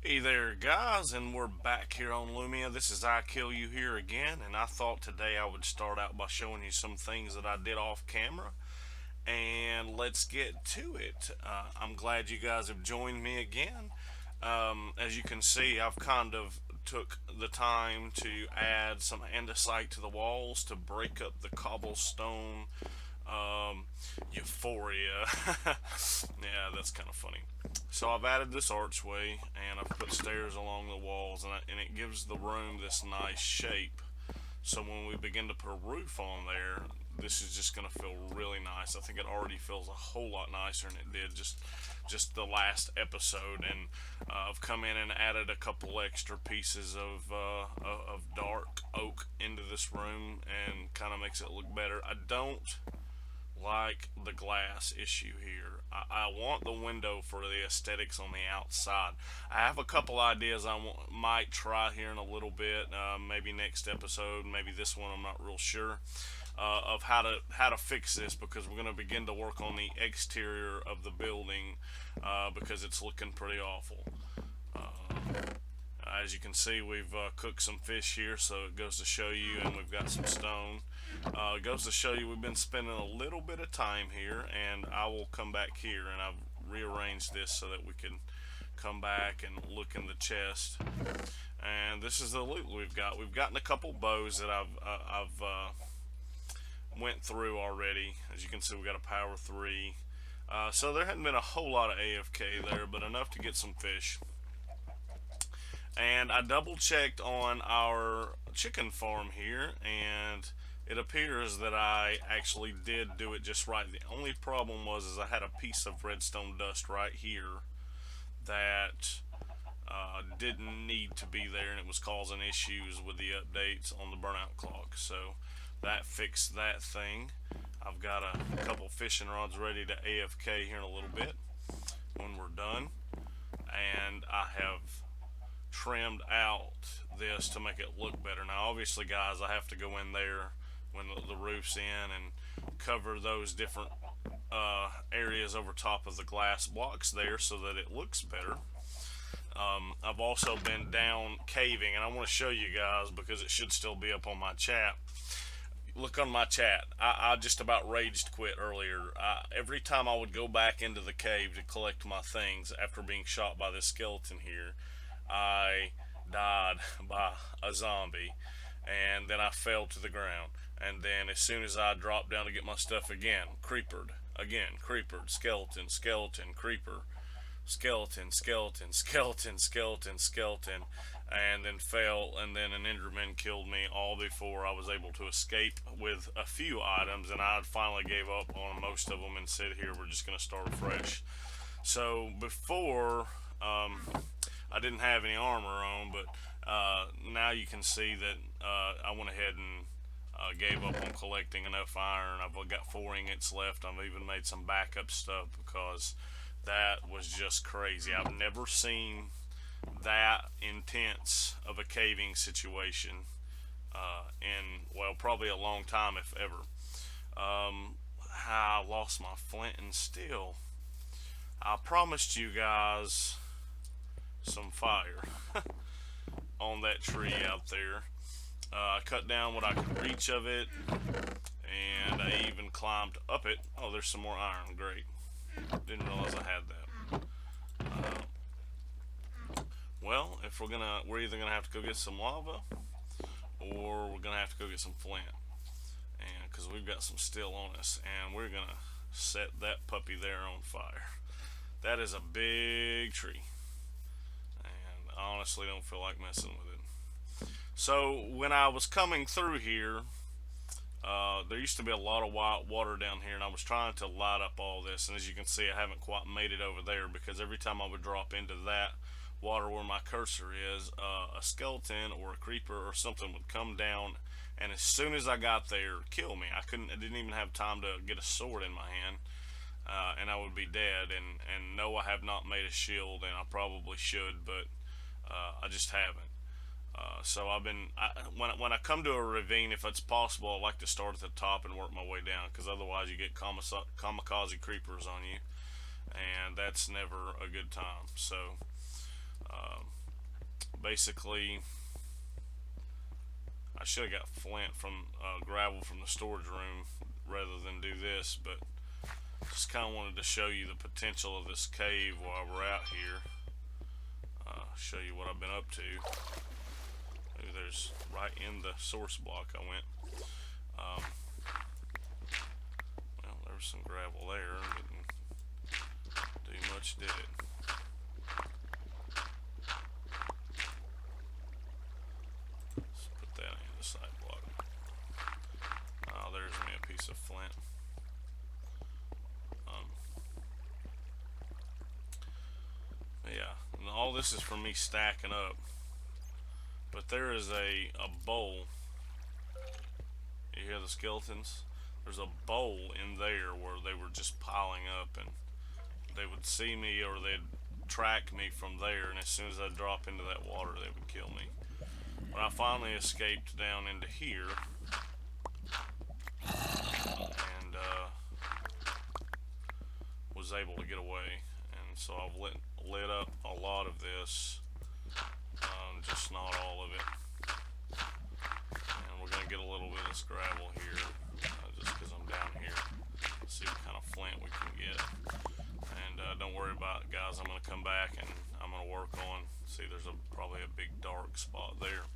Hey there, guys, and we're back here on Lumia. This is I Kill You here again, and I thought today I would start out by showing you some things that I did off camera, and let's get to it. I'm glad you guys have joined me again. As you can see, I've kind of took the time to add some andesite to the walls to break up the cobblestone um, euphoria. Yeah, that's kind of funny. So I've added this archway and I've put stairs along the walls, and it gives the room this nice shape. So when we begin to put a roof on there, this is just going to feel really nice. I think it already feels a whole lot nicer than it did just the last episode. And I've come in and added a couple extra pieces of dark oak into this room and kind of makes it look better. I don't like the glass issue here. I want the window for the aesthetics on the outside. I have a couple ideas might try here in a little bit, maybe next episode, maybe this one. I'm not real sure of how to fix this because we're going to begin to work on the exterior of the building because it's looking pretty awful. As you can see, we've cooked some fish here, so it goes to show you, and we've got some stone. It goes to show you we've been spending a little bit of time here, and I will come back here, and I've rearranged this so that we can come back and look in the chest. And this is the loot we've got. We've gotten a couple bows that I've went through already. As you can see, we got a power 3. So there hadn't been a whole lot of AFK there, but enough to get some fish. And I double checked on our chicken farm here, and it appears that I actually did do it just right. The only problem was is I had a piece of redstone dust right here that didn't need to be there, and it was causing issues with the updates on the burnout clock. So that fixed that thing. I've got a couple fishing rods ready to AFK here in a little bit when we're done, and I have trimmed out this to make it look better. Now, obviously, guys, I have to go in there when the roof's in and cover those different areas over top of the glass blocks there so that it looks better. I've also been down caving, and I want to show you guys because it should still be up on my chat. Look on my chat. I just about raged quit earlier. Every time I would go back into the cave to collect my things after being shot by this skeleton here, I died by a zombie, and then I fell to the ground. And then as soon as I dropped down to get my stuff again, creepered, skeleton, skeleton, creeper, skeleton, skeleton, skeleton, skeleton, skeleton, and then fell, and then an Enderman killed me all before I was able to escape with a few items, and I finally gave up on most of them and said, here, we're just going to start fresh. So before, I didn't have any armor on, but now you can see that I went ahead and gave up on collecting enough iron. I've got 4 ingots left. I've even made some backup stuff because that was just crazy. I've never seen that intense of a caving situation well, probably a long time, if ever. I lost my flint and steel. I promised you guys some fire on that tree out there. I cut down what I could reach of it, and I even climbed up it. Oh, there's some more iron. Great. Didn't realize I had that. Well, if we're either gonna have to go get some lava, or we're gonna have to go get some flint, and because we've got some steel on us, and we're gonna set that puppy there on fire. That is a big tree, and I honestly don't feel like messing with it. So when I was coming through here, there used to be a lot of white water down here, and I was trying to light up all this. And as you can see, I haven't quite made it over there because every time I would drop into that water where my cursor is, a skeleton or a creeper or something would come down, and as soon as I got there, kill me. I didn't even have time to get a sword in my hand, and I would be dead. And no, I have not made a shield, and I probably should, but I just haven't. So when I come to a ravine, if it's possible, I like to start at the top and work my way down, because otherwise you get kamikaze creepers on you, and that's never a good time. So Basically, I should have got flint from gravel from the storage room rather than do this, but just kind of wanted to show you the potential of this cave while we're out here. Show you what I've been up to. Maybe there's right in the source block I went. Well, there was some gravel there. Didn't do much, did it? Let's put that in the side block. Oh, there's me a piece of flint. Yeah, and all this is from me stacking up. But there is a bowl. You hear the skeletons? There's a bowl in there where they were just piling up, and they would see me or they'd track me from there, and as soon as I drop into that water they would kill me. When I finally escaped down into here and was able to get away, and so I've lit up a lot of this, just not all of it. And we're going to get a little bit of this gravel here, just because I'm down here. See what kind of flint we can get. And don't worry about it, guys. I'm going to come back and I'm going to work on, see there's probably a big dark spot there.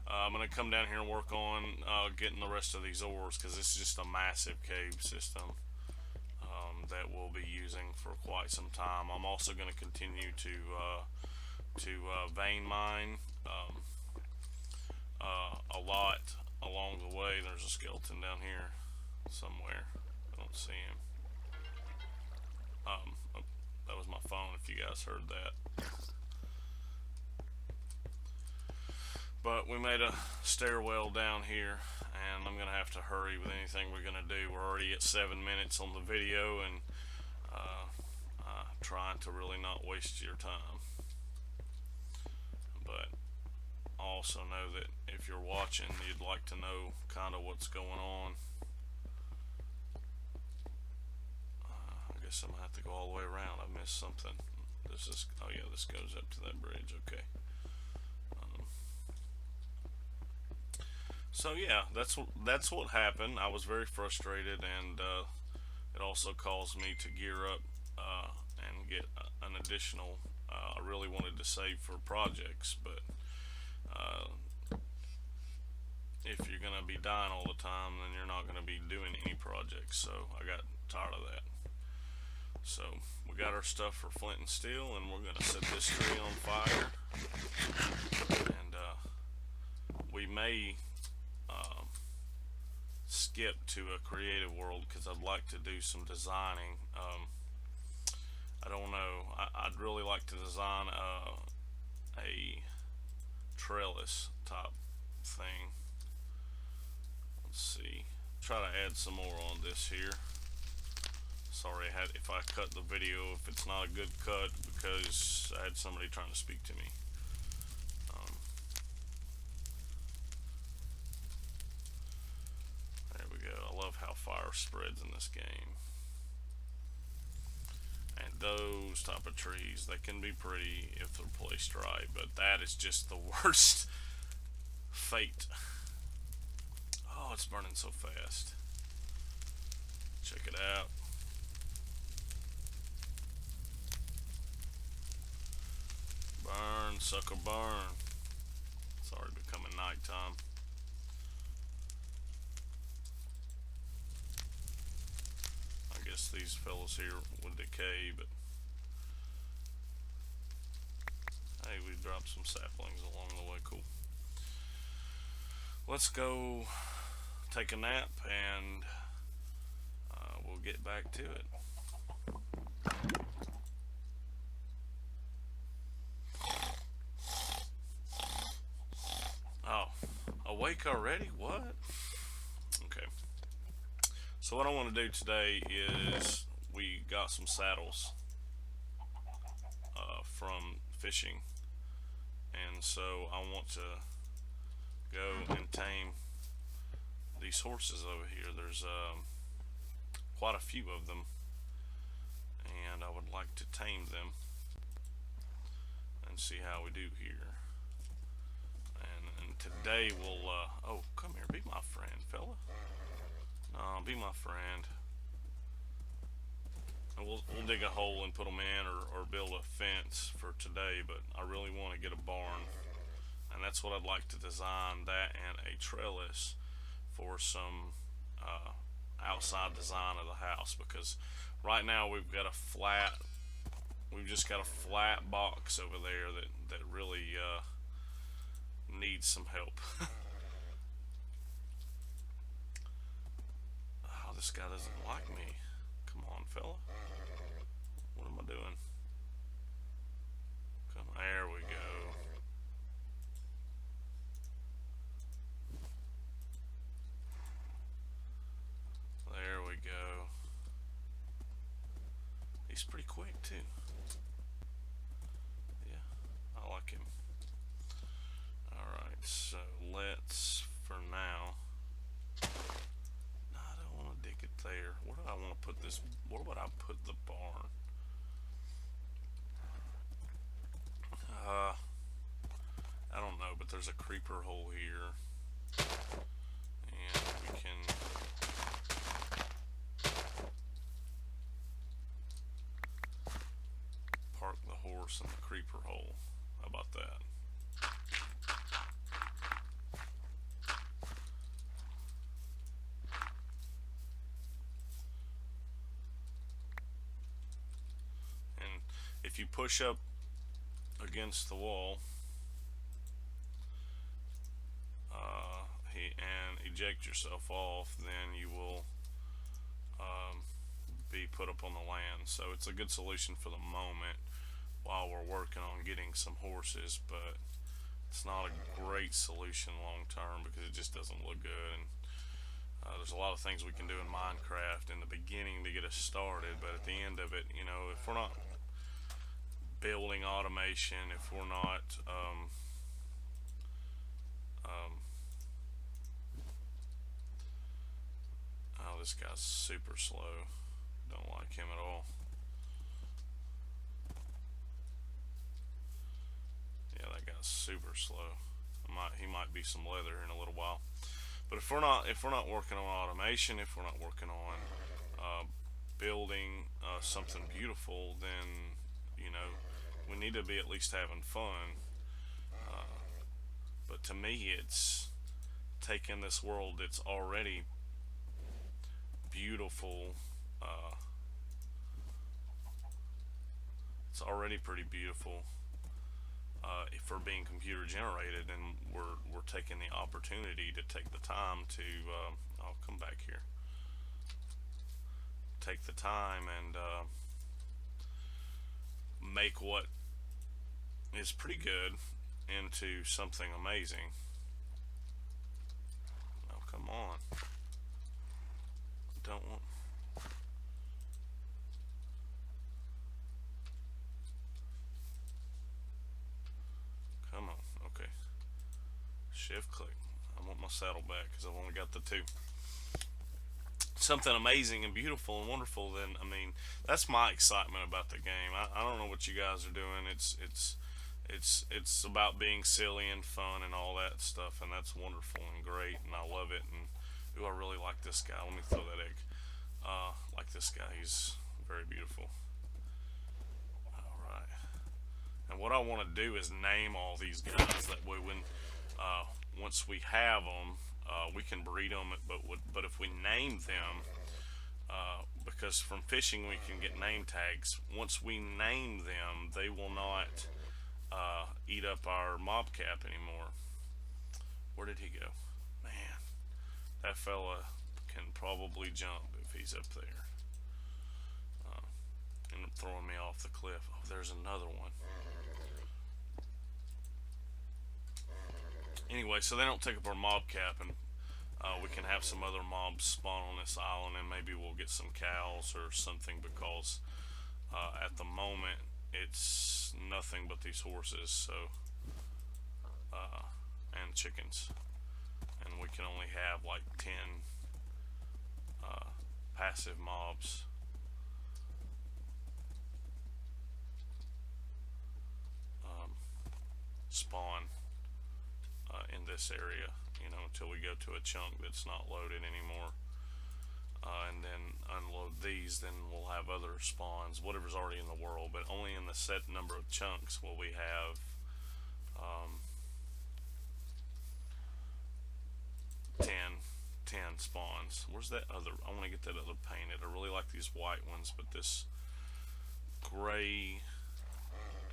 I'm going to come down here and work on getting the rest of these ores, because this is just a massive cave system that we'll be using for quite some time. I'm also going to continue to vein mine a lot along the way. There's a skeleton down here somewhere. I don't see him. Oh, that was my phone if you guys heard that. But we made a stairwell down here, and I'm gonna have to hurry with anything we're gonna do. We're already at 7 minutes on the video, and trying to really not waste your time. But also know that if you're watching, you'd like to know kind of what's going on. I guess I'm gonna have to go all the way around. I missed something. This is, oh yeah, this goes up to that bridge. Okay. So yeah, that's what happened. I was very frustrated, and it also caused me to gear up and get an additional. I really wanted to save for projects, but if you're gonna be dying all the time, then you're not gonna be doing any projects. So I got tired of that. So we got our stuff for flint and steel, and we're gonna set this tree on fire, and we may skip to a creative world because I'd like to do some designing. I don't know. I'd really like to design a trellis type thing. Let's see. Try to add some more on this here. Sorry, if I cut the video, if it's not a good cut, because I had somebody trying to speak to me. There we go. I love how fire spreads in this game. And those type of trees, they can be pretty if they're placed right, but that is just the worst fate. Oh, it's burning so fast. Check it out. Burn, sucker, burn. It's already becoming nighttime. I guess these fellas here would decay, but hey, we dropped some saplings along the way. Cool. Let's go take a nap, and we'll get back to it. Oh, awake already? What? Okay. So what I want to do today is, we got some saddles from fishing, and so I want to go and tame these horses over here. There's quite a few of them, and I would like to tame them. And see how we do here. And today we'll, oh, come here, be my friend, fella. No, be my friend. And we'll dig a hole and put them in, or build a fence for today, but I really want to get a barn. And that's what I'd like to design, that and a trellis for some outside design of the house, because right now we've just got a flat box over there that really needs some help. Oh, this guy doesn't like me. Come on, fella. What am I doing? Come, there we go. There we go. He's pretty quick too. Yeah, I like him. Alright, so let's, for now, no, I don't want to dig it there. Where do I want to put this? Where would I put the barn? I don't know, but there's a creeper hole here. And we can park the horse in the creeper hole. How about that? And if you push up against the wall and eject yourself off, then you will be put up on the land. So it's a good solution for the moment while we're working on getting some horses, but it's not a great solution long term because it just doesn't look good. And there's a lot of things we can do in Minecraft in the beginning to get us started, but at the end of it, you know, if we're not building automation, if we're not oh, this guy's super slow. Don't like him at all. Yeah, that guy's super slow. He might be some leather in a little while. But if we're not working on automation, if we're not working on building something beautiful, then, you know, we need to be at least having fun. But to me, it's taking this world that's already beautiful. It's already pretty beautiful. If we're being computer generated, and we're taking the opportunity to take the time to I'll come back here, take the time and make what is pretty good into something amazing. Oh, come on. Don't want. Come on. Okay. Shift click. I want my saddle back because I've only got the two. Something amazing and beautiful and wonderful, then, I mean, that's my excitement about the game. I don't know what you guys are doing. It's about being silly and fun and all that stuff, and that's wonderful and great, and I love it. And ooh, I really like this guy. Let me throw that egg. Like this guy, he's very beautiful. All right. And what I want to do is name all these guys. That way, when once we have them, we can breed them. But if we name them, because from fishing we can get name tags. Once we name them, they will not eat up our mob cap anymore. Where did he go? Man, that fella can probably jump if he's up there. End up throwing me off the cliff. Oh, there's another one. Anyway, so they don't take up our mob cap, and we can have some other mobs spawn on this island, and maybe we'll get some cows or something, because at the moment it's nothing but these horses, so and chickens, and we can only have like 10 passive mobs. this area, you know, until we go to a chunk that's not loaded anymore. And then unload these, then we'll have other spawns, whatever's already in the world, but only in the set number of chunks will we have 10, 10 spawns. Where's that other? I want to get that other painted. I really like these white ones, but this gray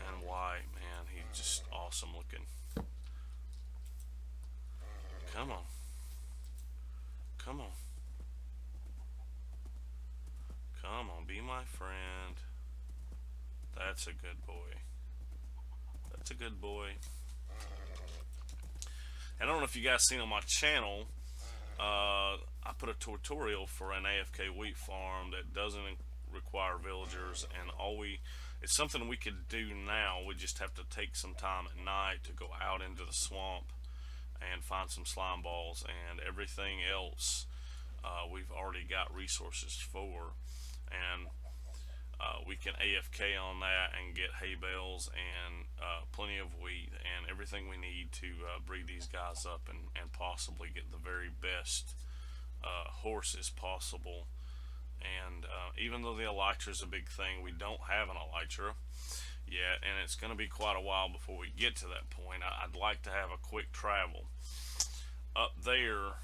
and white, man, he's just awesome looking. Come on. Come on. Come on, be my friend. That's a good boy. That's a good boy. I don't know if you guys seen on my channel, I put a tutorial for an AFK wheat farm that doesn't require villagers, and it's something we could do now. We just have to take some time at night to go out into the swamp and find some slime balls, and everything else we've already got resources for, and we can AFK on that and get hay bales and plenty of wheat and everything we need to breed these guys up and possibly get the very best horses possible. And even though the elytra is a big thing, we don't have an elytra yet, and it's going to be quite a while before we get to that point. I'd like to have a quick travel. Up there,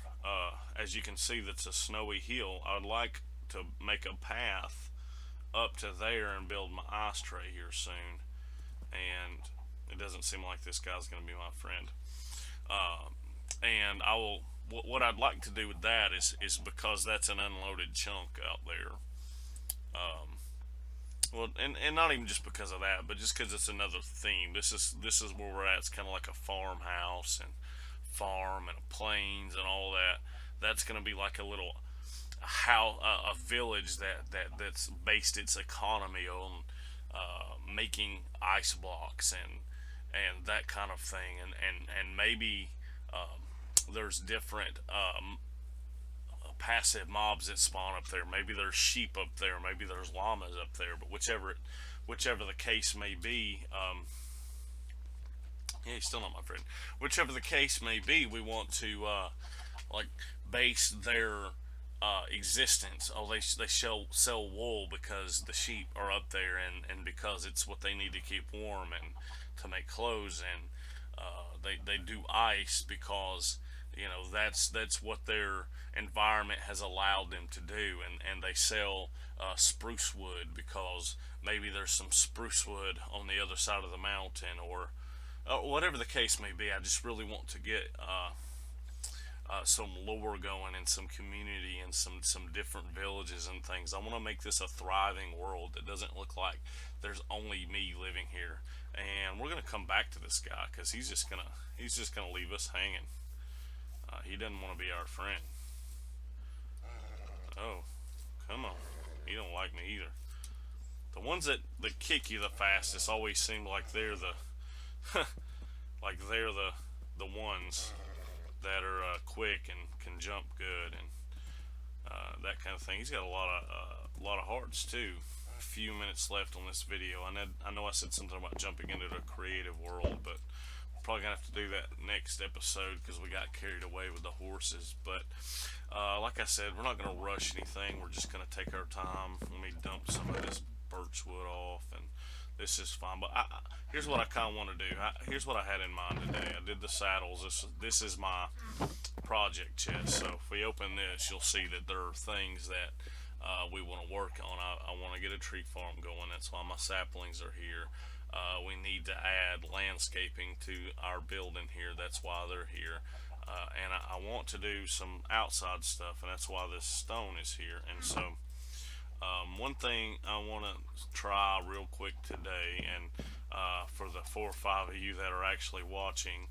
as you can see, that's a snowy hill. I would like to make a path up to there and build my ice tray here soon. And it doesn't seem like this guy's going to be my friend. And I will. What I'd like to do with that is because that's an unloaded chunk out there. Well, and not even just because of that, but just because it's another theme. This is where we're at. It's kind of like a farmhouse and farm and a plains and all that. That's going to be like a little a village that's based its economy on making ice blocks and that kind of thing, and maybe there's different passive mobs that spawn up there. Maybe there's sheep up there. Maybe there's llamas up there. But whichever the case may be, yeah, he's still not my friend. Whichever the case may be, we want to like base their existence. Oh, they sell wool because the sheep are up there, and because it's what they need to keep warm and to make clothes, and they do ice because that's what their environment has allowed them to do, and they sell spruce wood because maybe there's some spruce wood on the other side of the mountain, or whatever the case may be. I just really want to get some lore going and some community and some different villages and things. I want to make this a thriving world that doesn't look like there's only me living here. And we're gonna come back to this guy because he's just gonna leave us hanging. He doesn't want to be our friend. Oh, come on. He don't like me either. The ones that kick you the fastest always seem like they're the the ones that are quick and can jump good and that kind of thing. He's got a lot of hearts too. A few minutes left on this video. I know I said something about jumping into the creative world, but we're probably gonna have to do that next episode because we got carried away with the horses. But like I said, we're not gonna rush anything. We're just gonna take our time. Let me dump some of this birch wood off, and this is fine. But here's what I kind of want to do. Here's what I had in mind today. I did the saddles. This is my project chest. So if we open this, you'll see that there are things that we want to work on. I want to get a tree farm going. That's why my saplings are here. We need to add landscaping to our building here. That's why they're here. And I want to do some outside stuff, and that's why this stone is here. And so one thing I want to try real quick today, and for the 4 or 5 of you that are actually watching,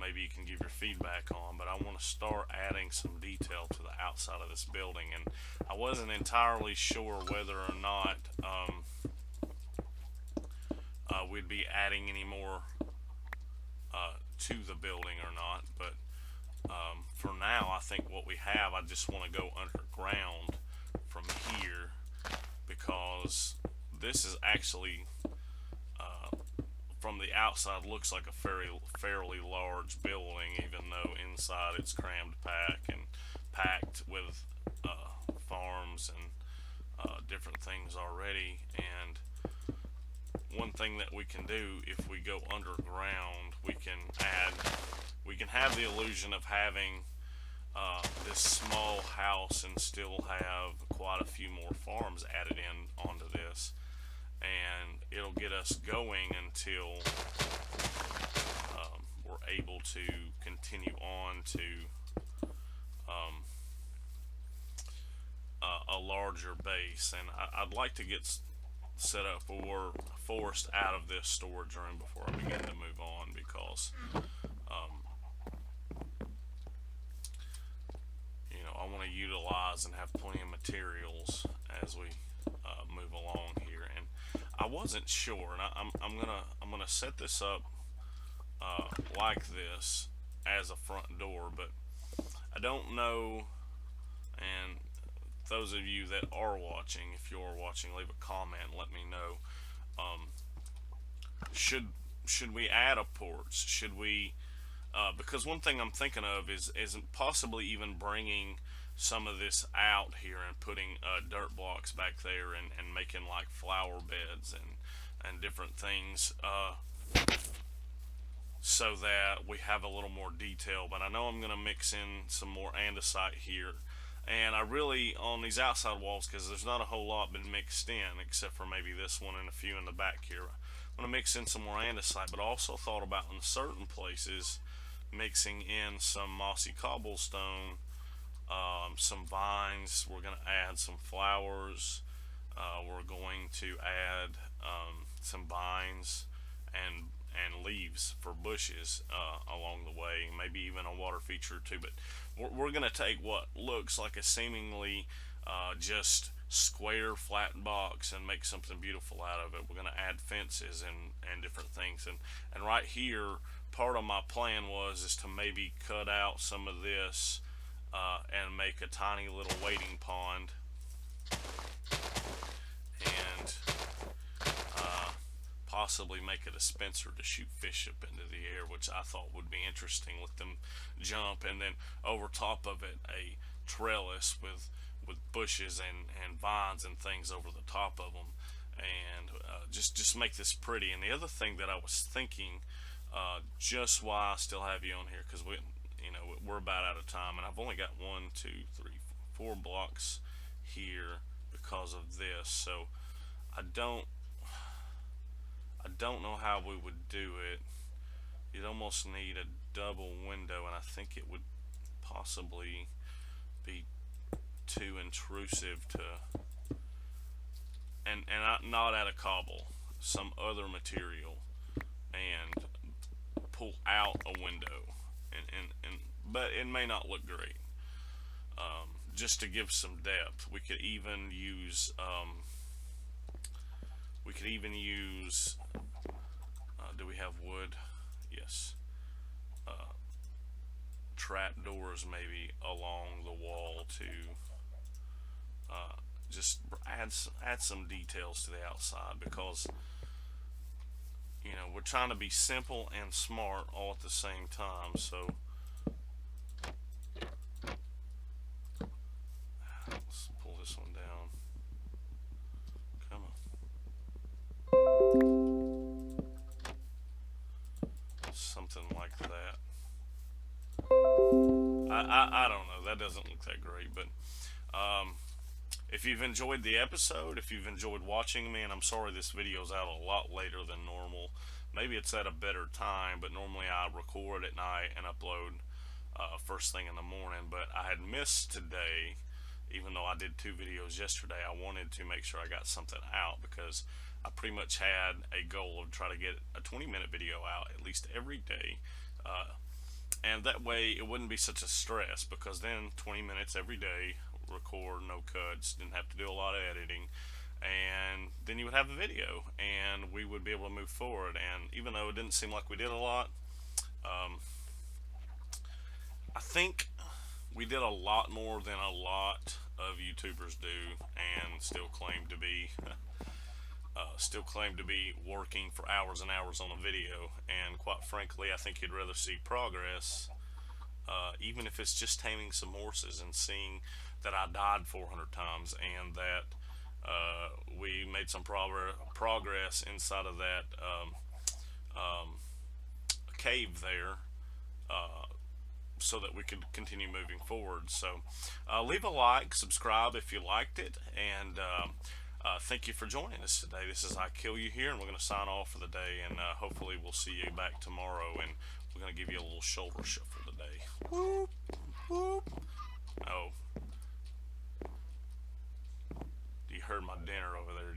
maybe you can give your feedback on, but I want to start adding some detail to the outside of this building. And I wasn't entirely sure whether or not we'd be adding any more to the building or not, but for now I think what we have, I just want to go underground from here because this is actually from the outside looks like a fairly large building, even though inside it's crammed packed with farms and different things already. And one thing that we can do, if we go underground, we can have the illusion of having this small house and still have quite a few more farms added in onto this, and it'll get us going until we're able to continue on to um, a larger base. And I'd like to get set up where we're forced out of this storage room before I begin to move on, because I want to utilize and have plenty of materials as we move along here. And I wasn't sure, and I'm gonna set this up like this as a front door, but I don't know. And those of you that are watching, if you're watching, leave a comment and let me know. Um, should we add a porch? Should we? Because one thing I'm thinking of is possibly even bringing some of this out here and putting dirt blocks back there, and making like flower beds and different things, so that we have a little more detail. But I know I'm going to mix in some more andesite here. And I really, on these outside walls, because there's not a whole lot been mixed in, except for maybe this one and a few in the back here, I'm going to mix in some more andesite. But I also thought about, in certain places, mixing in some mossy cobblestone, some vines. We're going to add some flowers. We're going to add some vines and leaves for bushes along the way, maybe even a water feature too. But we're going to take what looks like a seemingly just square flat box and make something beautiful out of it. We're going to add fences and different things. And right here, part of my plan is to maybe cut out some of this and make a tiny little wading pond, and possibly make a dispenser to shoot fish up into the air, which I thought would be interesting. Let them jump, and then over top of it a trellis with bushes and vines and things over the top of them, and just make this pretty. And the other thing that I was thinking, just why I still have you on here, because we're about out of time, and I've only got 1, 2, 3, 4 blocks here because of this. So I don't know how we would do it. You'd almost need a double window, and I think it would possibly be too intrusive to, and not add a cobble, some other material, and pull out a window, and but it may not look great. Just to give some depth, we could even use do we have wood? Yes. Trap doors maybe along the wall to just add some details to the outside, because we're trying to be simple and smart all at the same time. So let's pull this one down. Come on. Something like that. I don't know. That doesn't look that great, but if you've enjoyed the episode, if you've enjoyed watching me, and I'm sorry this video's out a lot later than normal. Maybe it's at a better time, but normally I record at night and upload first thing in the morning. But I had missed today, even though I did 2 videos yesterday. I wanted to make sure I got something out, because I pretty much had a goal of trying to get a 20-minute video out at least every day. And that way it wouldn't be such a stress, because then 20 minutes every day, record, no cuts, didn't have to do a lot of editing, and then you would have a video and we would be able to move forward. And even though it didn't seem like we did a lot, I think we did a lot more than a lot of YouTubers do and still claim to be still claim to be working for hours and hours on a video. And quite frankly, I think you'd rather see progress, even if it's just taming some horses and seeing that I died 400 times and that we made some progress inside of that cave there, so that we could continue moving forward. So leave a like, subscribe if you liked it, and thank you for joining us today. This is I Kill You here, and we're going to sign off for the day, and hopefully we'll see you back tomorrow, and we're going to give you a little shoulder shuffle today. Whoop, whoop. Oh, you heard my dinner over there,